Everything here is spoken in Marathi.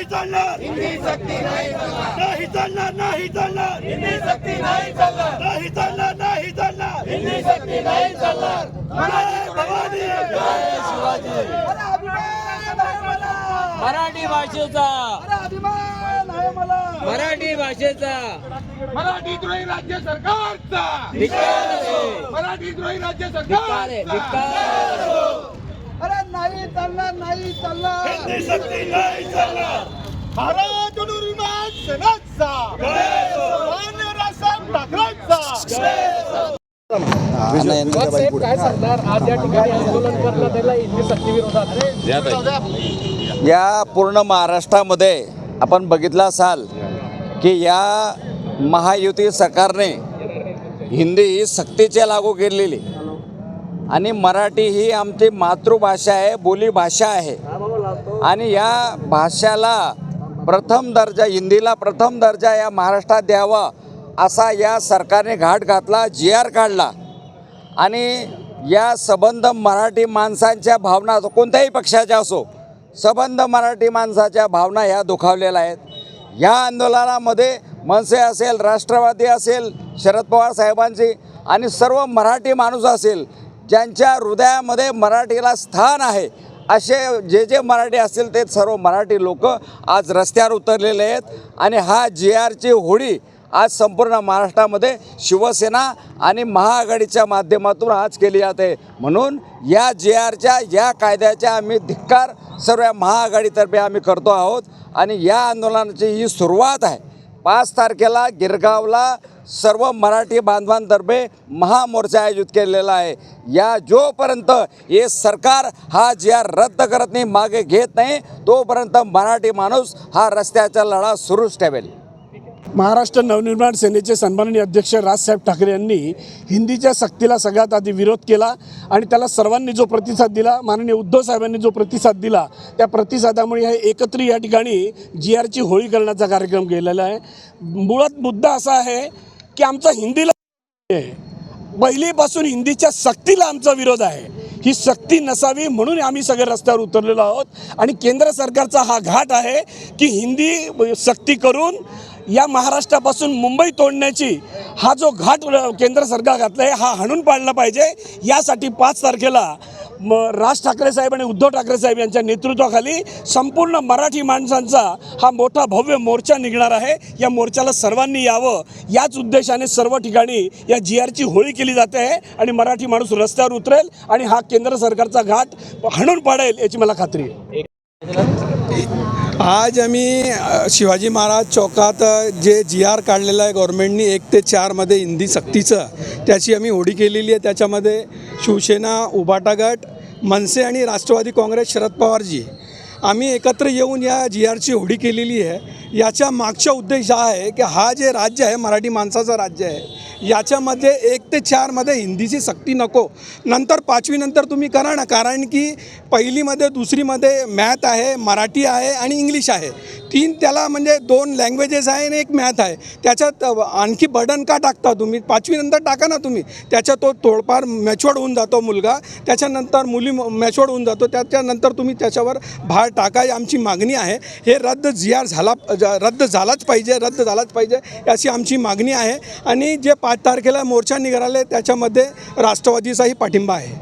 नाही चालणार, हिंदी सक्ती नाही चालणार, नाही चालणार, नाही चालणार, हिंदी सक्ती नाही चालणार, नाही चालणार, नाही चालणार, हिंदी सक्ती नाही चालणार. जय भवानी, जय शिवाजी. मराठी भाषेचा, मराठी भाषेचा मराठी द्रोही राज्य सरकारचा, धिक्कार आहे. मराठी द्रोही राज्य धिक्कार आहे, धिक्कार आहे. अरे नाही चालणार, नाही चालणार. हिंदी सक्ती नाही चालणार. भारत निर्माण सेनेचा मान्य राजसाहेब ठाकरेंचा. काय सांगणार आज या ठिकाणी आंदोलन करण्यात आलं हिंदी सक्ती विरोधात? या पूर्ण महाराष्ट्रामध्ये आपण बघितलं असाल की या महायुती सरकारने हिंदी ही सक्तीचे लागू केलेली आणि मराठी ही आमची मातृभाषा आहे, बोलीभाषा आहे आणि या भाषेला प्रथम दर्जा, हिंदीला प्रथम दर्जा या महाराष्ट्रात द्यावा असा या सरकारने घाट घातला, GR काढला आणि या सबंध मराठी माणसांच्या भावना, कोणत्याही पक्षाच्या असो, सबंध मराठी माणसाच्या भावना ह्या दुखावलेल्या आहेत. या आंदोलनामध्ये मनसे असेल, राष्ट्रवादी असेल, शरद पवार साहेबांची आणि सर्व मराठी माणूस असेल ज्यांच्या हृदयामध्ये मराठीला स्थान आहे, असे जे जे मराठी असतील ते सर्व मराठी लोक आज रस्त्यावर उतरलेले आहेत आणि हा GRची होळी आज संपूर्ण महाराष्ट्रामध्ये शिवसेना आणि महाआघाडीच्या माध्यमातून आज केली जाते. म्हणून या GRच्या या कायद्याच्या आम्ही धिक्कार सर्व महाआघाडीतर्फे आम्ही करतो आहोत आणि या आंदोलनाची ही सुरुवात आहे. 5 तारखेला गिरगावला सर्व मराठी बांधवांतर्फे महामोर्चा आयोजित केलेला आहे. या जोपर्यंत हे सरकार हा GR रद्द करत नाही, मागे घेत नाही, तोपर्यंत मराठी माणूस हा रस्त्याचा लढा सुरूच ठेवेल. महाराष्ट्र नवनिर्माण सेनेचे सन्माननीय अध्यक्ष राजसाहेब ठाकरे यांनी हिंदीच्या सक्तीला सगळ्यात आधी विरोध केला आणि त्याला सर्वांनी जो प्रतिसाद दिला, माननीय उद्धव साहेबांनी जो प्रतिसाद दिला, त्या प्रतिसादामुळे हे एकत्र या ठिकाणी GRची होळी करण्याचा कार्यक्रम केलेला आहे. मुळात मुद्दा असा आहे की आमचा हिंदीला पहिलीपासून हिंदीच्या सक्तीला आमचा विरोध आहे. ही सक्ती नसावी म्हणून आम्ही सगळे रस्त्यावर उतरलेलो आहोत आणि केंद्र सरकारचा हा घाट आहे की हिंदी सक्ती करून या महाराष्ट्रापासून मुंबई तोडण्याची हा जो घाट केंद्र सरकार घातला आहे हा हाणून पाडला पाहिजे. यासाठी 5 तारखेला राज ठाकरे साहेब आणि उद्धव ठाकरे साहेब यांच्या नेतृत्वाखाली संपूर्ण मराठी माणसांचा हा मोठा भव्य मोर्चा निघणार आहे. या मोर्चाला सर्वांनी यावं, याच उद्देशाने सर्व ठिकाणी या GRची होळी केली जाते आहे आणि मराठी माणूस रस्त्यावर उतरेल आणि हा केंद्र सरकारचा घाट हाणून पाडेल याची मला खात्री आहे. आज आम्ही शिवाजी महाराज चौकात जे GR काढलेलं आहे गव्हर्नमेंटनी 1 ते 4 मध्ये हिंदी सक्तीचं, त्याची आम्ही होळी केलेली आहे. त्याच्यामध्ये शिवसेना, उभाटा गट, मनसे आणि राष्ट्रवादी काँग्रेस, शरद पवारजी आम्ही एकत्र येऊन या GRची होळी केलेली आहे. याच्या मागचा उद्देश हा आहे की हा जे राज्य आहे मराठी माणसाचं राज्य आहे, याच्यामध्ये 1 ते 4 मध्ये हिंदीची सक्ती नको. नंतर 5वी नंतर तुम्ही करा ना, कारण की पहिलीमध्ये, दुसरीमध्ये मॅथ आहे, मराठी आहे आणि इंग्लिश आहे. 3 त्याला म्हणजे 2 लँग्वेजेस आहे आणि 1 मॅथ आहे. त्याच्यात आणखी बर्डन का टाकता तुम्ही? 5वी नंतर टाका ना तुम्ही. त्याच्यात तो थोडंफार मॅच्युअर्ड होऊन जातो मुलगा, त्याच्यानंतर मुली मॅच्युअर्ड होऊन जातो, त्याच्यानंतर तुम्ही त्याच्यावर भार टाका. आमची मागणी आहे. हे रद्द झालाच पाहिजे अशी आमची मागणी आहे आणि जे 5 तारखेला मोर्चा निघाले त्याच्यामध्ये राष्ट्रवादीचाही पाठिंबा आहे.